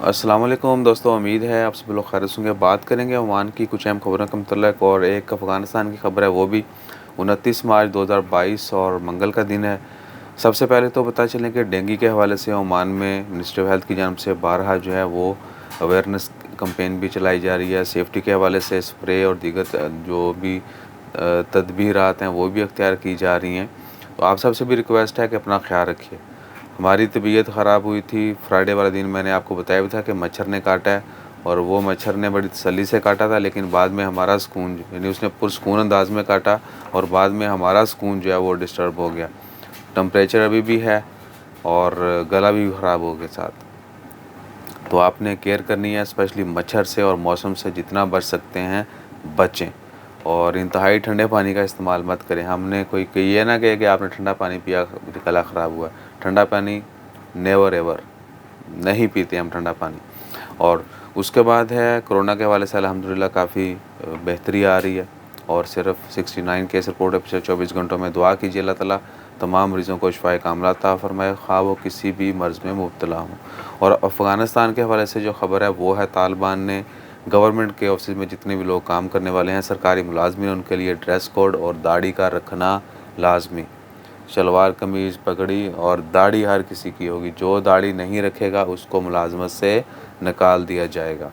السلام علیکم دوستوں، امید ہے آپ سب لوگ خیریت سے ہوں گے۔ بات کریں گے عمان کی کچھ اہم خبروں کے متعلق، اور ایک افغانستان کی خبر ہے، وہ بھی 29 مارچ 2022 اور منگل کا دن ہے۔ سب سے پہلے تو پتہ چلیں کہ ڈینگی کے حوالے سے عمان میں منسٹری آف ہیلتھ کی جانب سے بارہا جو ہے وہ اویئرنیس کمپین بھی چلائی جا رہی ہے۔ سیفٹی کے حوالے سے اسپرے اور دیگر جو بھی تدبیرات ہیں وہ بھی اختیار کی جا رہی ہیں۔ تو آپ سب سے بھی ریکویسٹ ہے کہ اپنا خیال رکھیے۔ ہماری طبیعت خراب ہوئی تھی فرائیڈے والا دن، میں نے آپ کو بتایا بھی تھا کہ مچھر نے کاٹا ہے، اور وہ مچھر نے بڑی تسلی سے کاٹا تھا، لیکن بعد میں ہمارا سکون یعنی اس نے پرسکون انداز میں کاٹا، اور بعد میں ہمارا سکون جو ہے وہ ڈسٹرب ہو گیا۔ ٹمپریچر ابھی بھی ہے اور گلا بھی خراب ہو گیا ساتھ۔ تو آپ نے کیئر کرنی ہے، اسپیشلی مچھر سے، اور موسم سے جتنا بچ سکتے ہیں بچیں، اور انتہائی ٹھنڈے پانی کا استعمال مت کریں۔ ہم نے کوئی یہ نہ کہے کہ آپ نے ٹھنڈا پانی پیا گلا خراب ہوا۔ ٹھنڈا پانی نیور ایور نہیں پیتے ہم ٹھنڈا پانی۔ اور اس کے بعد ہے کرونا کے حوالے سے الحمدللہ کافی بہتری آ رہی ہے، اور صرف 69 کیس رپورٹ ہے پچھلے 24 گھنٹوں میں۔ دعا کیجیے اللہ تعالیٰ تمام مریضوں کو شفائے کاملہ عطا فرمائے، خواہ وہ کسی بھی مرض میں مبتلا ہوں۔ اور افغانستان کے حوالے سے جو خبر ہے وہ ہے، طالبان نے گورنمنٹ کے آفسز میں جتنے بھی لوگ کام کرنے والے ہیں، سرکاری ملازمین، ان کے لیے ڈریس کوڈ اور داڑھی کا رکھنا لازمی۔ شلوار قمیض پگڑی اور داڑھی ہر کسی کی ہوگی، جو داڑھی نہیں رکھے گا اس کو ملازمت سے نکال دیا جائے گا۔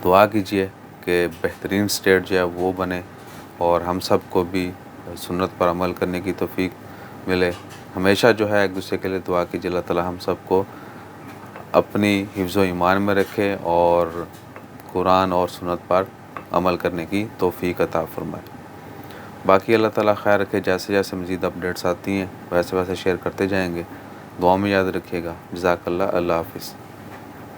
دعا کیجیے کہ بہترین اسٹیٹ جو ہے وہ بنے، اور ہم سب کو بھی سنت پر عمل کرنے کی توفیق ملے۔ ہمیشہ جو ہے ایک دوسرے کے لیے دعا کیجیے، اللہ تعالیٰ ہم سب کو اپنی حفظ و ایمان میں رکھے اور قرآن اور سنت پر عمل کرنے کی توفیق عطا فرمائے۔ باقی اللہ تعالیٰ خیر رکھے، جیسے جیسے مزید اپڈیٹس آتی ہیں ویسے ویسے شیئر کرتے جائیں گے۔ دعا میں یاد رکھیے گا۔ جزاک اللہ، اللہ حافظ۔